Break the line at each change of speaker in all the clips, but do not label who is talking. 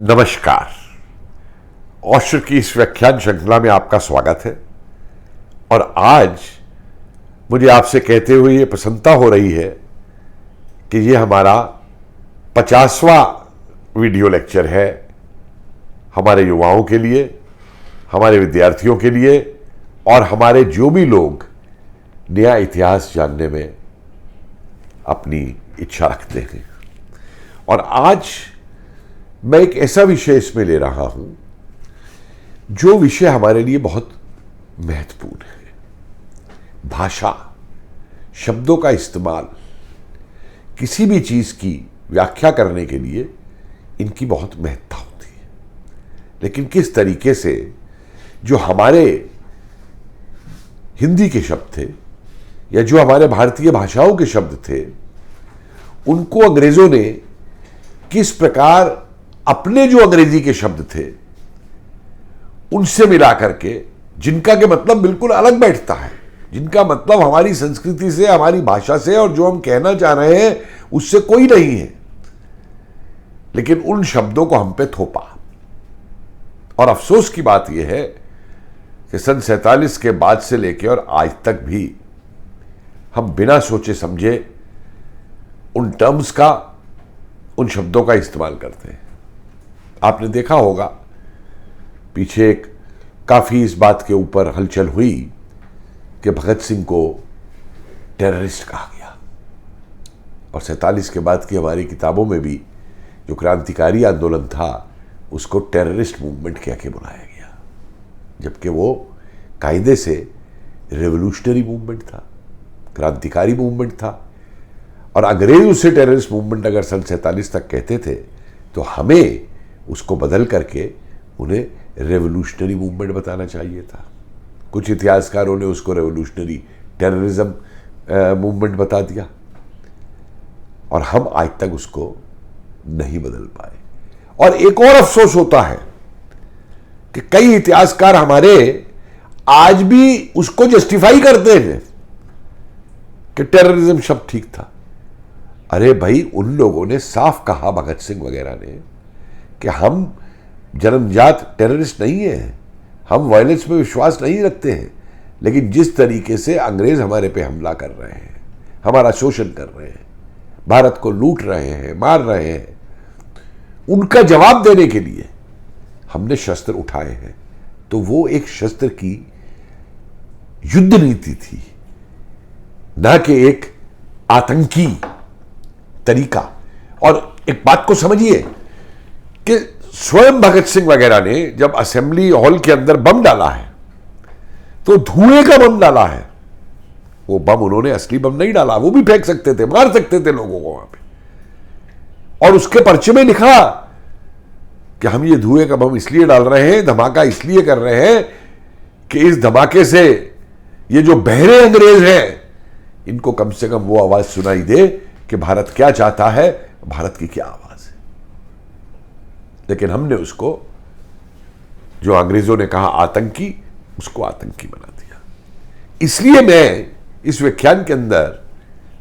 नमस्कार। औशर की इस व्याख्यान श्रृंखला में आपका स्वागत है। और आज मुझे आपसे कहते हुए ये प्रसन्नता हो रही है कि ये हमारा 50वां वीडियो लेक्चर है हमारे युवाओं के लिए, हमारे विद्यार्थियों के लिए और हमारे जो भी लोग नया इतिहास जानने में अपनी इच्छा रखते हैं। और आज मैं एक ऐसा विषय इसमें ले रहा हूं जो विषय हमारे लिए बहुत महत्वपूर्ण है। भाषा, शब्दों का इस्तेमाल, किसी भी चीज की व्याख्या करने के लिए इनकी बहुत महत्ता होती है। लेकिन किस तरीके से जो हमारे हिंदी के शब्द थे या जो हमारे भारतीय भाषाओं के शब्द थे, उनको अंग्रेजों ने किस प्रकार अपने जो अंग्रेजी के शब्द थे उनसे मिला करके, जिनका के मतलब बिल्कुल अलग बैठता है, जिनका मतलब हमारी संस्कृति से, हमारी भाषा से और जो हम कहना चाह रहे हैं उससे कोई नहीं है, लेकिन उन शब्दों को हम पे थोपा। और अफसोस की बात यह है कि सन 47 के बाद से लेकर और आज तक भी हम बिना सोचे समझे उन टर्म्स का, उन शब्दों का इस्तेमाल करते हैं। आपने देखा होगा पीछे एक काफी इस बात के ऊपर हलचल हुई कि भगत सिंह को टेररिस्ट कहा गया, और 47 के बाद की हमारी किताबों में भी जो क्रांतिकारी आंदोलन था उसको टेररिस्ट मूवमेंट कह के बुलाया गया, जबकि वो कायदे से रेवोल्यूशनरी मूवमेंट था, क्रांतिकारी मूवमेंट था। और अंग्रेज उसे टेररिस्ट मूवमेंट अगर सन 47 तक कहते थे तो हमें उसको बदल करके उन्हें रेवोल्यूशनरी मूवमेंट बताना चाहिए था। कुछ इतिहासकारों ने उसको रेवोल्यूशनरी टेररिज्म मूवमेंट बता दिया, और हम आज तक उसको नहीं बदल पाए। और एक और अफसोस होता है कि कई इतिहासकार हमारे आज भी उसको जस्टिफाई करते हैं कि टेररिज्म शब्द ठीक था। अरे भाई, उन लोगों ने साफ कहा, भगत सिंह वगैरह ने, कि हम जन्मजात टेररिस्ट नहीं है, हम वायलेंस में विश्वास नहीं रखते हैं, लेकिन जिस तरीके से अंग्रेज हमारे पे हमला कर रहे हैं, हमारा शोषण कर रहे हैं, भारत को लूट रहे हैं, मार रहे हैं, उनका जवाब देने के लिए हमने शस्त्र उठाए हैं। तो वो एक शस्त्र की युद्ध नीति थी, ना कि एक आतंकी तरीका। और एक बात को समझिए कि स्वयं भगत सिंह वगैरह ने जब असेंबली हॉल के अंदर बम डाला है तो धुएं का बम डाला है। वो बम उन्होंने असली बम नहीं डाला, वो भी फेंक सकते थे, मार सकते थे लोगों को वहां पे। और उसके पर्चे में लिखा कि हम ये धुएं का बम इसलिए डाल रहे हैं, धमाका इसलिए कर रहे हैं कि इस धमाके से ये जो बहरे अंग्रेज हैं इनको कम से कम वो आवाज सुनाई दे कि भारत क्या चाहता है, भारत की क्या आवाज है। लेकिन हमने उसको, जो अंग्रेजों ने कहा आतंकी, उसको आतंकी बना दिया। इसलिए मैं इस व्याख्यान के अंदर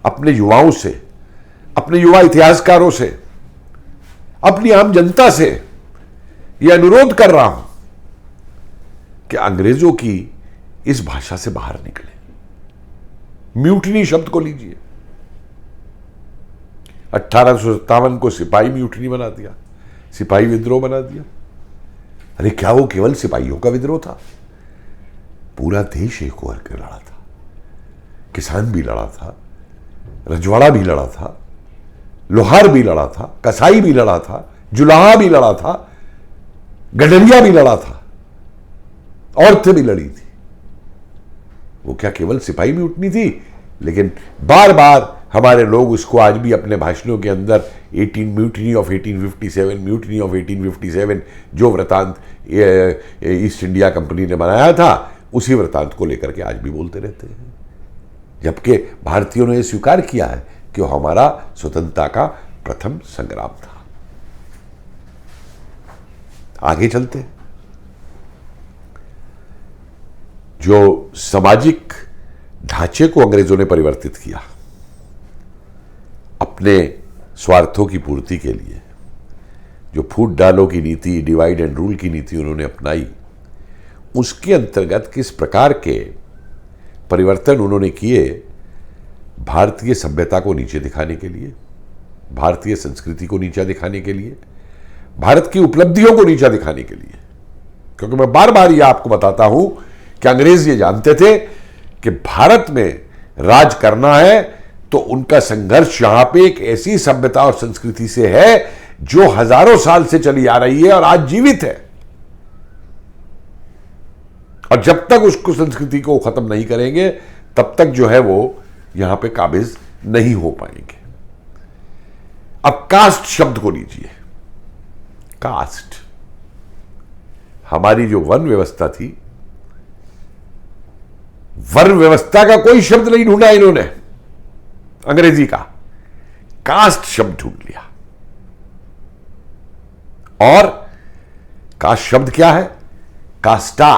अपने युवाओं से, अपने युवा इतिहासकारों से, अपनी आम जनता से यह अनुरोध कर रहा हूं कि अंग्रेजों की इस भाषा से बाहर निकले। म्यूटनी शब्द को लीजिए, 1857 को सिपाही म्यूटनी बना दिया, सिपाही विद्रोह बना दिया। अरे क्या वो केवल सिपाहियों का विद्रोह था? पूरा देश एक होकर के लड़ा था। किसान भी लड़ा था, रजवाड़ा भी लड़ा था, लोहार भी लड़ा था, कसाई भी लड़ा था, जुलाहा भी लड़ा था, गडरिया भी लड़ा था, औरतें भी लड़ी थी। वो क्या केवल सिपाही म्यूटनी थी? लेकिन बार बार हमारे लोग उसको आज भी अपने भाषणों के अंदर म्यूटनी ऑफ 1857, म्यूटनी ऑफ 1857, जो वृतांत ईस्ट इंडिया कंपनी ने बनाया था, उसी वृतांत को लेकर के आज भी बोलते रहते हैं। जबकि भारतीयों ने यह स्वीकार किया है कि वो हमारा स्वतंत्रता का प्रथम संग्राम था। आगे चलते, जो सामाजिक ढांचे को अंग्रेजों ने परिवर्तित किया अपने स्वार्थों की पूर्ति के लिए, जो फूट डालो की नीति, डिवाइड एंड रूल की नीति उन्होंने अपनाई, उसके अंतर्गत किस प्रकार के परिवर्तन उन्होंने किए भारतीय सभ्यता को नीचे दिखाने के लिए, भारतीय संस्कृति को नीचा दिखाने के लिए, भारत की उपलब्धियों को नीचा दिखाने के लिए। क्योंकि मैं बार बार यह आपको बताता हूं कि अंग्रेज ये जानते थे कि भारत में राज करना है तो उनका संघर्ष यहां पे एक ऐसी सभ्यता और संस्कृति से है जो हजारों साल से चली आ रही है और आज जीवित है, और जब तक उसको संस्कृति को खत्म नहीं करेंगे तब तक जो है वो यहां पे काबिज नहीं हो पाएंगे। अब कास्ट शब्द को लीजिए। कास्ट, हमारी जो वन व्यवस्था थी, वर्ण व्यवस्था का कोई शब्द नहीं ढूंढा इन्होंने, अंग्रेजी का कास्ट शब्द ढूंढ लिया। और कास्ट शब्द क्या है? कास्टा,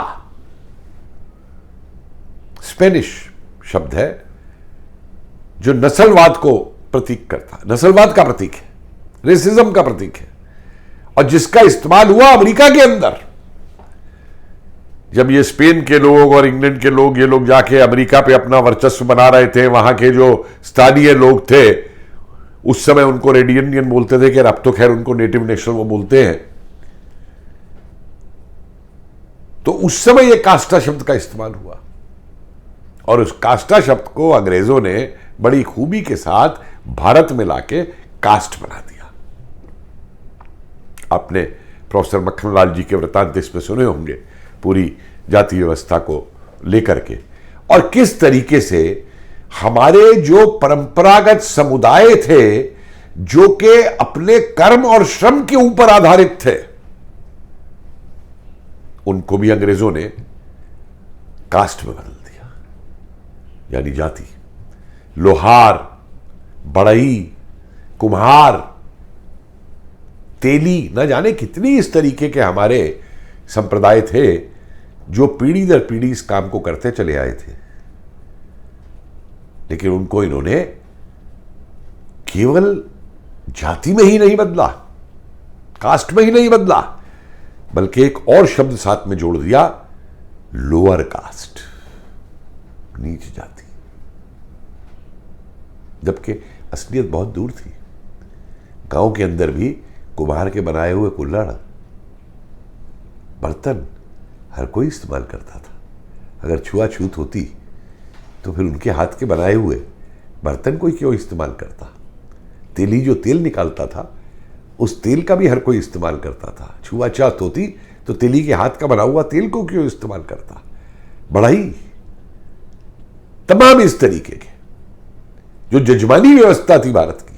स्पेनिश शब्द है जो नस्लवाद को प्रतीक करता है, नस्लवाद का प्रतीक है, रेसिज्म का प्रतीक है, और जिसका इस्तेमाल हुआ अमेरिका के अंदर। जब ये स्पेन के लोग और इंग्लैंड के लोग, ये लोग जाके अमेरिका पे अपना वर्चस्व बना रहे थे, वहां के जो स्थानीय लोग थे उस समय उनको रेड इंडियन बोलते थे, कि अब तो खैर उनको नेटिव नेशनल वो बोलते हैं। तो उस समय ये कास्टा शब्द का इस्तेमाल हुआ, और उस कास्टा शब्द को अंग्रेजों ने बड़ी खूबी के साथ भारत में लाके कास्ट बना दिया। आपने प्रोफेसर मक्खनलाल जी के वृत्तांत इसमें सुने होंगे, पूरी जाति व्यवस्था को लेकर के, और किस तरीके से हमारे जो परंपरागत समुदाय थे जो कि अपने कर्म और श्रम के ऊपर आधारित थे, उनको भी अंग्रेजों ने कास्ट में बदल दिया, यानी जाति। लोहार, बढ़ई, कुम्हार, तेली, न जाने कितनी इस तरीके के हमारे संप्रदाय थे जो पीढ़ी दर पीढ़ी इस काम को करते चले आए थे। लेकिन उनको इन्होंने केवल जाति में ही नहीं बदला, कास्ट में ही नहीं बदला, बल्कि एक और शब्द साथ में जोड़ दिया, लोअर कास्ट, नीच जाति। जबकि असलियत बहुत दूर थी। गांव के अंदर भी कुम्हार के बनाए हुए कुल्हड़, बर्तन हर कोई इस्तेमाल करता था। अगर छुआछूत होती तो फिर उनके हाथ के बनाए हुए बर्तन कोई क्यों इस्तेमाल करता? तेली जो तेल निकालता था उस तेल का भी हर कोई इस्तेमाल करता था। छुआछूत होती तो तेली के हाथ का बना हुआ तेल को क्यों इस्तेमाल करता? बढ़ई, तमाम इस तरीके के जो जजमानी व्यवस्था थी भारत की,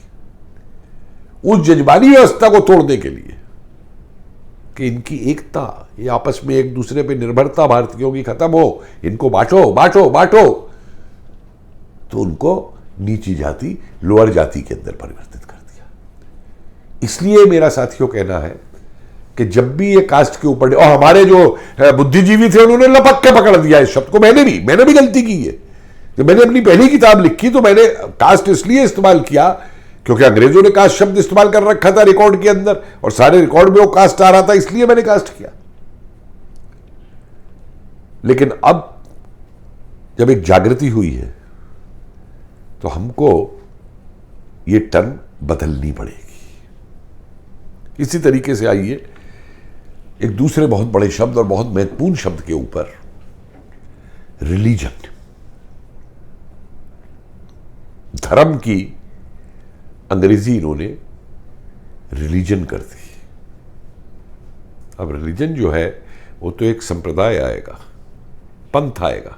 उस जजमानी व्यवस्था को तोड़ने के लिए कि इनकी एकता, ये आपस में एक दूसरे पे निर्भरता भारतीयों की खत्म हो, इनको बांटो बांटो बांटो, तो उनको नीची जाति, लोअर जाति के अंदर परिवर्तित कर दिया। इसलिए मेरा साथियों कहना है कि जब भी ये कास्ट के ऊपर, और हमारे जो बुद्धिजीवी थे उन्होंने लपक के पकड़ दिया इस शब्द को। मैंने भी गलती की है। जब मैंने अपनी पहली किताब लिखी तो मैंने कास्ट इसलिए इस्तेमाल किया क्योंकि अंग्रेजों ने कास्ट शब्द इस्तेमाल कर रखा था रिकॉर्ड के अंदर, और सारे रिकॉर्ड में वो कास्ट आ रहा था, इसलिए मैंने कास्ट किया। लेकिन अब जब एक जागृति हुई है तो हमको ये टर्म बदलनी पड़ेगी। इसी तरीके से आइए एक दूसरे बहुत बड़े शब्द और बहुत महत्वपूर्ण शब्द के ऊपर, रिलीजन। धर्म की अंग्रेजी इन्होंने रिलीजन कर दी। अब रिलीजन जो है वो तो एक संप्रदाय आएगा, पंथ आएगा,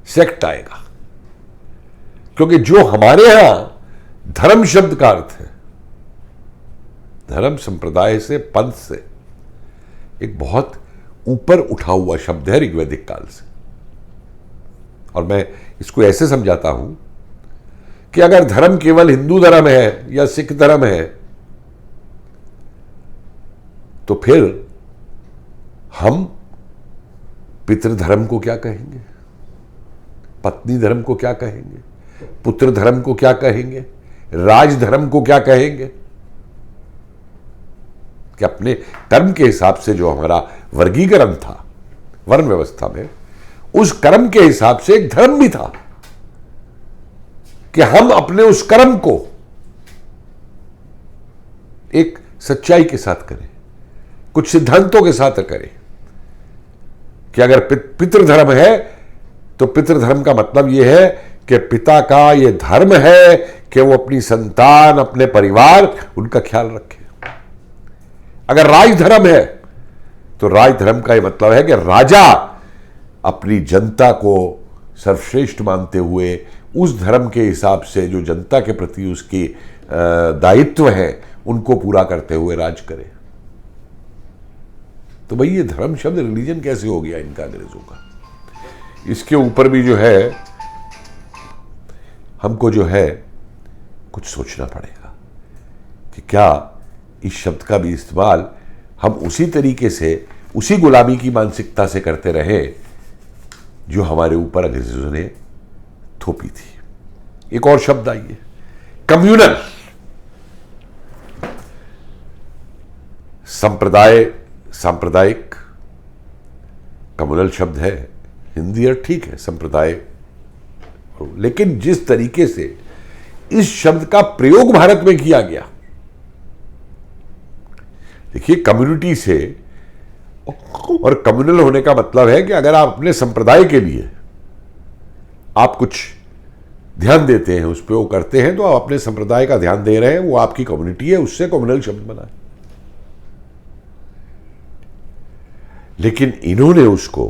सेक्ट आएगा, क्योंकि जो हमारे यहां धर्म शब्द का अर्थ है, धर्म संप्रदाय से, पंथ से एक बहुत ऊपर उठा हुआ शब्द है ऋग्वैदिक काल से। और मैं इसको ऐसे समझाता हूं कि अगर धर्म केवल हिंदू धर्म है या सिख धर्म है तो फिर हम पितृधर्म को क्या कहेंगे, पत्नी धर्म को क्या कहेंगे, पुत्र धर्म को क्या कहेंगे, राज धर्म को क्या कहेंगे? कि अपने कर्म के हिसाब से जो हमारा वर्गीकरण था वर्ण व्यवस्था में, उस कर्म के हिसाब से एक धर्म भी था कि हम अपने उस कर्म को एक सच्चाई के साथ करें, कुछ सिद्धांतों के साथ करें कि अगर पितृधर्म है तो पितृधर्म का मतलब यह है कि पिता का यह धर्म है कि वो अपनी संतान, अपने परिवार, उनका ख्याल रखे। अगर राजधर्म है तो राजधर्म का यह मतलब है कि राजा अपनी जनता को सर्वश्रेष्ठ मानते हुए उस धर्म के हिसाब से जो जनता के प्रति उसकी दायित्व है उनको पूरा करते हुए राज करे। तो भाई ये धर्म शब्द रिलीजन कैसे हो गया इनका, अंग्रेजों का? इसके ऊपर भी जो है हमको जो है कुछ सोचना पड़ेगा कि क्या इस शब्द का भी इस्तेमाल हम उसी तरीके से, उसी गुलामी की मानसिकता से करते रहे जो हमारे ऊपर अंग्रेजों ने थोपी थी। एक और शब्द आइए, कम्युनल। संप्रदाय, सांप्रदायिक, कम्युनल शब्द है, हिंदी और ठीक है संप्रदाय, लेकिन जिस तरीके से इस शब्द का प्रयोग भारत में किया गया, देखिए कम्युनिटी से, और कम्युनल होने का मतलब है कि अगर आप अपने संप्रदाय के लिए आप कुछ ध्यान देते हैं, उस पर वो करते हैं, तो आप अपने संप्रदाय का ध्यान दे रहे हैं, वो आपकी कम्युनिटी है, उससे कम्युनल शब्द बना। लेकिन इन्होंने उसको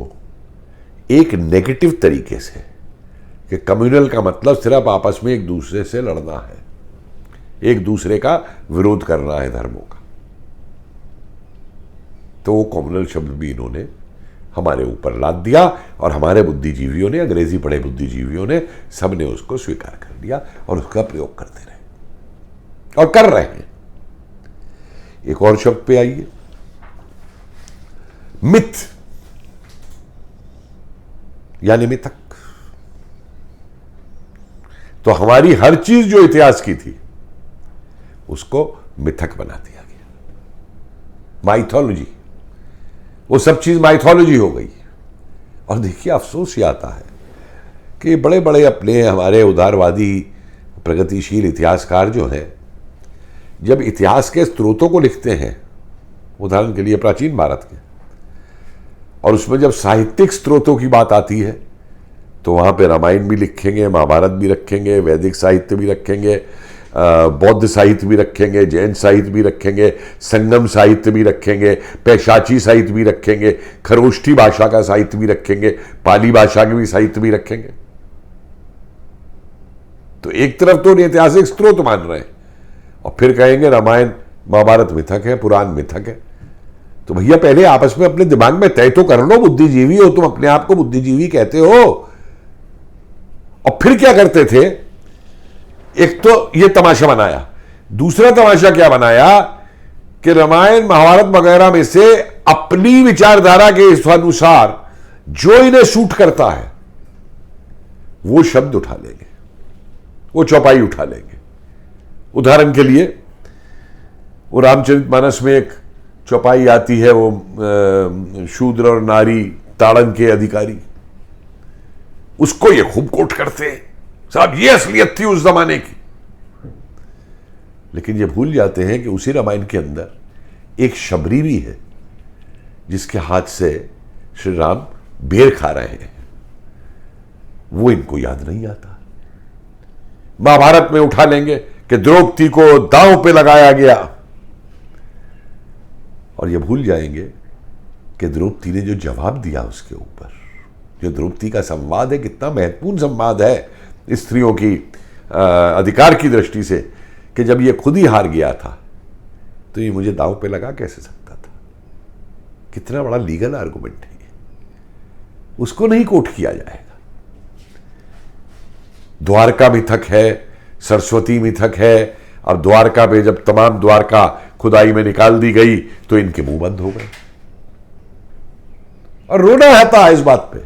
एक नेगेटिव तरीके से, कि कम्युनल का मतलब सिर्फ आपस में एक दूसरे से लड़ना है, एक दूसरे का विरोध करना है धर्मों का, तो वो कम्युनल शब्द भी इन्होंने हमारे ऊपर लाद दिया और हमारे बुद्धिजीवियों ने, अंग्रेजी पढ़े बुद्धिजीवियों ने, सबने उसको स्वीकार कर लिया और उसका प्रयोग करते रहे और कर रहे हैं। एक और शब्द पे आइए, मिथ यानी मिथक। तो हमारी हर चीज जो इतिहास की थी उसको मिथक बना दिया गया, माइथोलॉजी, वो सब चीज माइथोलॉजी हो गई। और देखिए अफसोस ये आता है कि बड़े बड़े अपने हमारे उदारवादी प्रगतिशील इतिहासकार जो हैं, जब इतिहास के स्रोतों को लिखते हैं, उदाहरण के लिए प्राचीन भारत के, और उसमें जब साहित्यिक स्रोतों की बात आती है तो वहाँ पे रामायण भी लिखेंगे, महाभारत भी रखेंगे, वैदिक साहित्य भी रखेंगे, बौद्ध साहित्य भी रखेंगे, जैन साहित्य भी रखेंगे, संगम साहित्य भी रखेंगे, पैशाची साहित्य भी रखेंगे, खरोष्ठी भाषा का साहित्य भी रखेंगे, पाली भाषा के भी साहित्य भी रखेंगे। तो एक तरफ तो ऐतिहासिक स्रोत मान रहे हैं और फिर कहेंगे रामायण महाभारत मिथक है, पुराण मिथक है। तो भैया पहले आपस में अपने दिमाग में तय तो कर लो, बुद्धिजीवी हो तुम, अपने आप को बुद्धिजीवी कहते हो। और फिर क्या करते थे, एक तो ये तमाशा बनाया, दूसरा तमाशा क्या बनाया कि रामायण महाभारत वगैरह में से अपनी विचारधारा के अनुसार जो इन्हें सूट करता है वो शब्द उठा लेंगे, वो चौपाई उठा लेंगे। उदाहरण के लिए वो रामचरितमानस में एक चौपाई आती है, वो शूद्र और नारी ताड़न के अधिकारी, उसको ये खूब कोट करते हैं, साहब ये असलियत थी उस जमाने की। लेकिन ये भूल जाते हैं कि उसी रामायण के अंदर एक शबरी भी है जिसके हाथ से श्री राम बेर खा रहे हैं, वो इनको याद नहीं आता। महाभारत में उठा लेंगे कि द्रौपदी को दांव पे लगाया गया, और ये भूल जाएंगे कि द्रौपदी ने जो जवाब दिया उसके ऊपर, जो द्रौपदी का संवाद है, कितना महत्वपूर्ण संवाद है स्त्रियों की अधिकार की दृष्टि से, कि जब ये खुद ही हार गया था तो ये मुझे दांव पे लगा कैसे सकता था। कितना बड़ा लीगल आर्गुमेंट है ये, उसको नहीं कोट किया जाएगा। द्वारका मिथक है, सरस्वती मिथक है। अब द्वारका पे जब तमाम द्वारका खुदाई में निकाल दी गई तो इनके मुंह बंद हो गए, और रोना आता है इस बात पे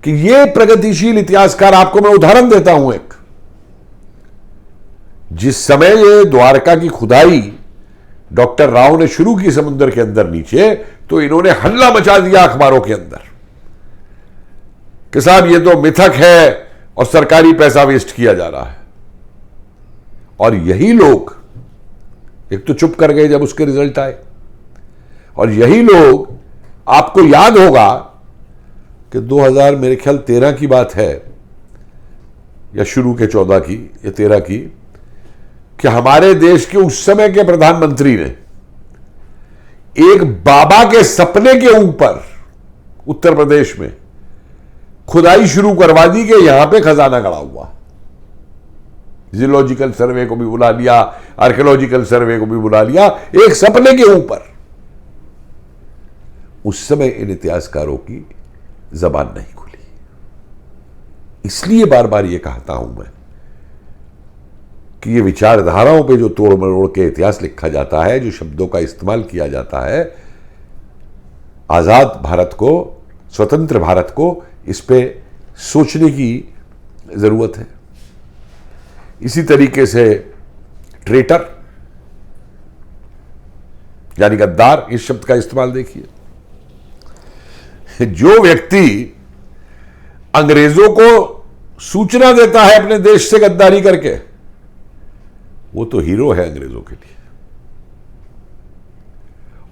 कि ये प्रगतिशील इतिहासकार, आपको मैं उदाहरण देता हूं एक, जिस समय ये द्वारका की खुदाई डॉक्टर राव ने शुरू की समुद्र के अंदर नीचे, तो इन्होंने हल्ला मचा दिया अखबारों के अंदर कि साहब ये तो मिथक है और सरकारी पैसा वेस्ट किया जा रहा है। और यही लोग एक तो चुप कर गए जब उसके रिजल्ट आए, और यही लोग, आपको याद होगा कि 2000 मेरे ख्याल 13 की बात है, या शुरू के 14 की या 13 की, कि हमारे देश के उस समय के प्रधानमंत्री ने एक बाबा के सपने के ऊपर उत्तर प्रदेश में खुदाई शुरू करवा दी कि यहां पे खजाना गड़ा हुआ। जियोलॉजिकल सर्वे को भी बुला लिया, आर्कियोलॉजिकल सर्वे को भी बुला लिया, एक सपने के ऊपर। उस समय इन इतिहासकारों की जबान नहीं खुली। इसलिए बार बार यह कहता हूं मैं कि ये विचारधाराओं पे जो तोड़ मरोड़ के इतिहास लिखा जाता है, जो शब्दों का इस्तेमाल किया जाता है, आजाद भारत को, स्वतंत्र भारत को, इस पे सोचने की जरूरत है। इसी तरीके से ट्रेटर यानी गद्दार, इस शब्द का इस्तेमाल देखिए। जो व्यक्ति अंग्रेजों को सूचना देता है अपने देश से गद्दारी करके, वो तो हीरो है अंग्रेजों के लिए।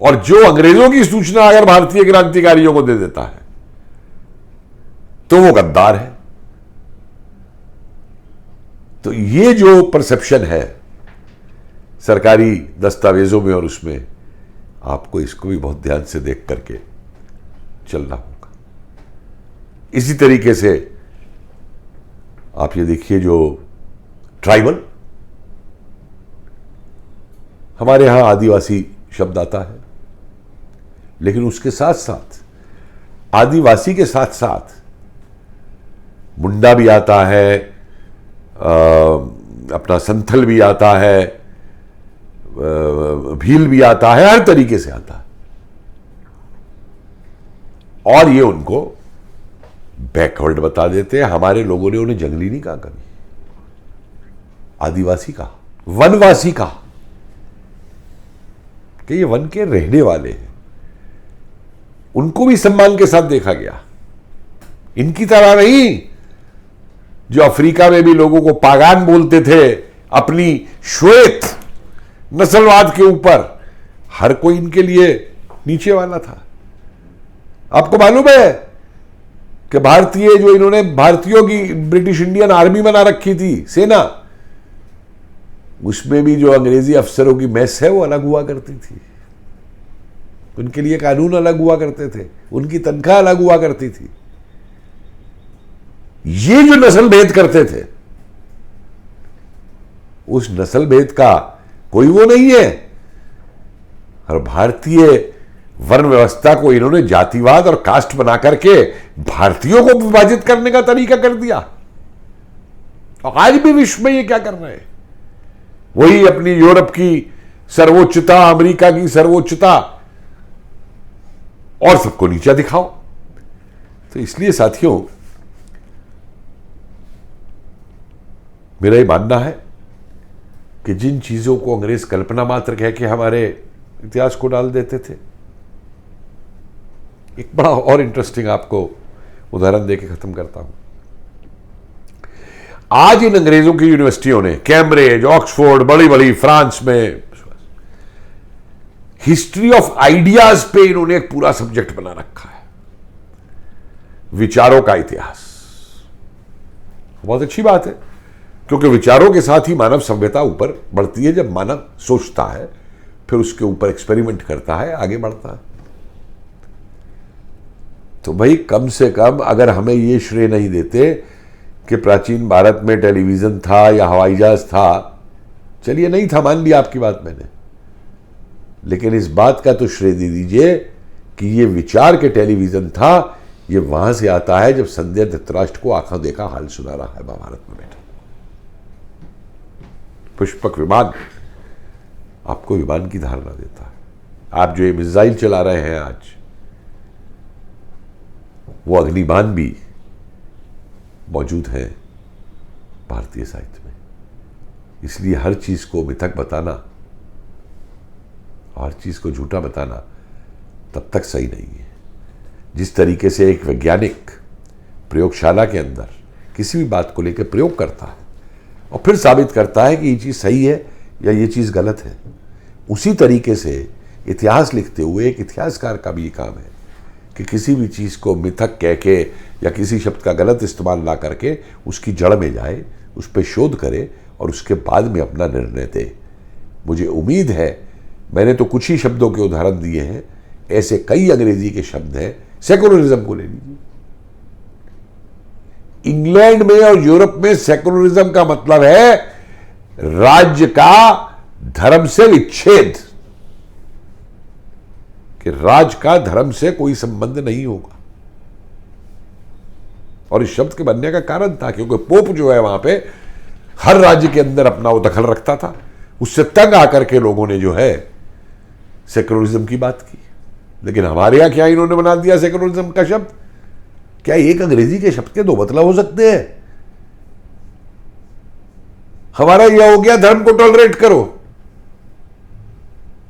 और जो अंग्रेजों की सूचना अगर भारतीय क्रांतिकारियों को दे देता है तो वो गद्दार है। तो ये जो परसेप्शन है सरकारी दस्तावेजों में और उसमें, आपको इसको भी बहुत ध्यान से देख करके चलना होगा। इसी तरीके से आप ये देखिए, जो ट्राइबल, हमारे यहां आदिवासी शब्द आता है, लेकिन उसके साथ साथ आदिवासी के साथ साथ मुंडा भी आता है, अपना संथल भी आता है, भील भी आता है, हर तरीके से आता है। और ये उनको बैकवर्ड बता देते हैं। हमारे लोगों ने उन्हें जंगली नहीं कहा कभी, आदिवासी कहा, वनवासी कहा, कि ये वन के रहने वाले हैं। उनको भी सम्मान के साथ देखा गया, इनकी तरह नहीं जो अफ्रीका में भी लोगों को पागान बोलते थे अपनी श्वेत नस्लवाद के ऊपर। हर कोई इनके लिए नीचे वाला था। आपको मालूम है कि भारतीय, जो इन्होंने भारतीयों की ब्रिटिश इंडियन आर्मी बना रखी थी, सेना, उसमें भी जो अंग्रेजी अफसरों की मैस है वो अलग हुआ करती थी। उनके लिए कानून अलग हुआ करते थे, उनकी तनख्वाह अलग हुआ करती थी। ये जो नस्ल भेद करते थे, उस नस्ल भेद का कोई वो नहीं है। और भारतीय वर्ण व्यवस्था को इन्होंने जातिवाद और कास्ट बना करके भारतीयों को विभाजित करने का तरीका कर दिया। और आज भी विश्व में ये क्या कर रहे हैं? वही अपनी यूरोप की सर्वोच्चता, अमेरिका की सर्वोच्चता, और सबको नीचा दिखाओ। तो इसलिए साथियों, मेरा ये मानना है कि जिन चीजों को अंग्रेज कल्पना मात्र कह के हमारे इतिहास को डाल देते थे, एक बड़ा और इंटरेस्टिंग आपको उदाहरण देके खत्म करता हूं। आज इन अंग्रेजों की यूनिवर्सिटियों ने, कैम्ब्रिज, ऑक्सफोर्ड, बड़ी बड़ी फ्रांस में, हिस्ट्री ऑफ आइडियाज पे इन्होंने एक पूरा सब्जेक्ट बना रखा है, विचारों का इतिहास। बहुत अच्छी बात है, क्योंकि विचारों के साथ ही मानव सभ्यता ऊपर बढ़ती है। जब मानव सोचता है, फिर उसके ऊपर एक्सपेरिमेंट करता है, आगे बढ़ता है। तो भाई, कम से कम अगर हमें ये श्रेय नहीं देते कि प्राचीन भारत में टेलीविजन था या हवाई जहाज था, चलिए नहीं था, मान लिया आपकी बात मैंने, लेकिन इस बात का तो श्रेय दे दीजिए कि ये विचार के टेलीविजन था। ये वहां से आता है जब संध्या धृतराष्ट्र को आंखों देखा हाल सुना रहा है महाभारत में बैठा। पुष्पक विमान आपको विमान की धारणा देता है। आप जो ये मिसाइल चला रहे हैं आज, वो अग्निबाण भी मौजूद है भारतीय साहित्य में। इसलिए हर चीज को मिथक बताना हर चीज को झूठा बताना तब तक सही नहीं है। जिस तरीके से एक वैज्ञानिक प्रयोगशाला के अंदर किसी भी बात को लेकर प्रयोग करता है और फिर साबित करता है कि ये चीज सही है या ये चीज गलत है, उसी तरीके से इतिहास लिखते हुए एक इतिहासकार का भी ये काम है कि किसी भी चीज को मिथक कह के या किसी शब्द का गलत इस्तेमाल ना करके उसकी जड़ में जाए, उस पर शोध करे और उसके बाद में अपना निर्णय दे। मुझे उम्मीद है, मैंने तो कुछ ही शब्दों के उदाहरण दिए हैं, ऐसे कई अंग्रेजी के शब्द हैं। सेकुलरिज्म को ले लीजिए, इंग्लैंड में और यूरोप में सेकुलरिज्म का मतलब है राज्य का धर्म से विच्छेद, कि राज्य का धर्म से कोई संबंध नहीं होगा। और इस शब्द के बनने का कारण था क्योंकि पोप जो है वहां पे हर राज्य के अंदर अपना वो दखल रखता था। उससे तंग आकर के लोगों ने जो है सेकुलरिज्म की बात की। लेकिन हमारे यहां क्या इन्होंने बना दिया सेकुलरिज्म का शब्द? क्या एक अंग्रेजी के शब्द के दो मतलब हो सकते हैं? हमारा यह हो गया धर्म को टॉलरेट करो,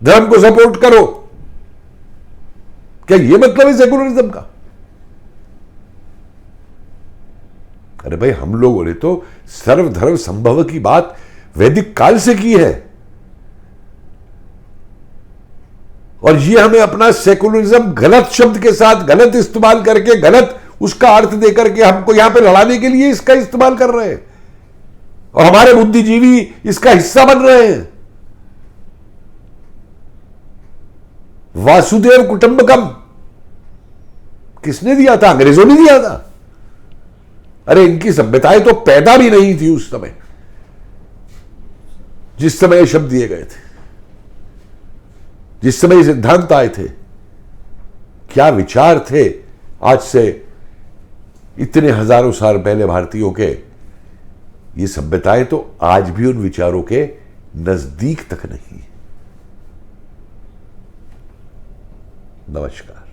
धर्म को सपोर्ट करो। क्या यह मतलब है सेकुलरिज्म का? अरे भाई, हम लोगों ने तो सर्वधर्म संभव की बात वैदिक काल से की है और ये हमें अपना सेकुलरिज्म गलत शब्द के साथ गलत इस्तेमाल करके गलत उसका अर्थ देकर के हमको यहां पे लड़ाने के लिए इसका इस्तेमाल कर रहे हैं और हमारे बुद्धिजीवी इसका हिस्सा बन रहे हैं। वासुदेव कुटुंबकम किसने दिया था? अंग्रेजों ने दिया था। अरे इनकी सभ्यताएं तो पैदा भी नहीं थी उस समय जिस समय ये शब्द दिए गए थे, जिस समय ये सिद्धांत आए थे। क्या विचार थे आज से इतने हजारों साल पहले भारतीयों के। ये सभ्यताएं तो आज भी उन विचारों के नजदीक तक नहीं है। नमस्कार।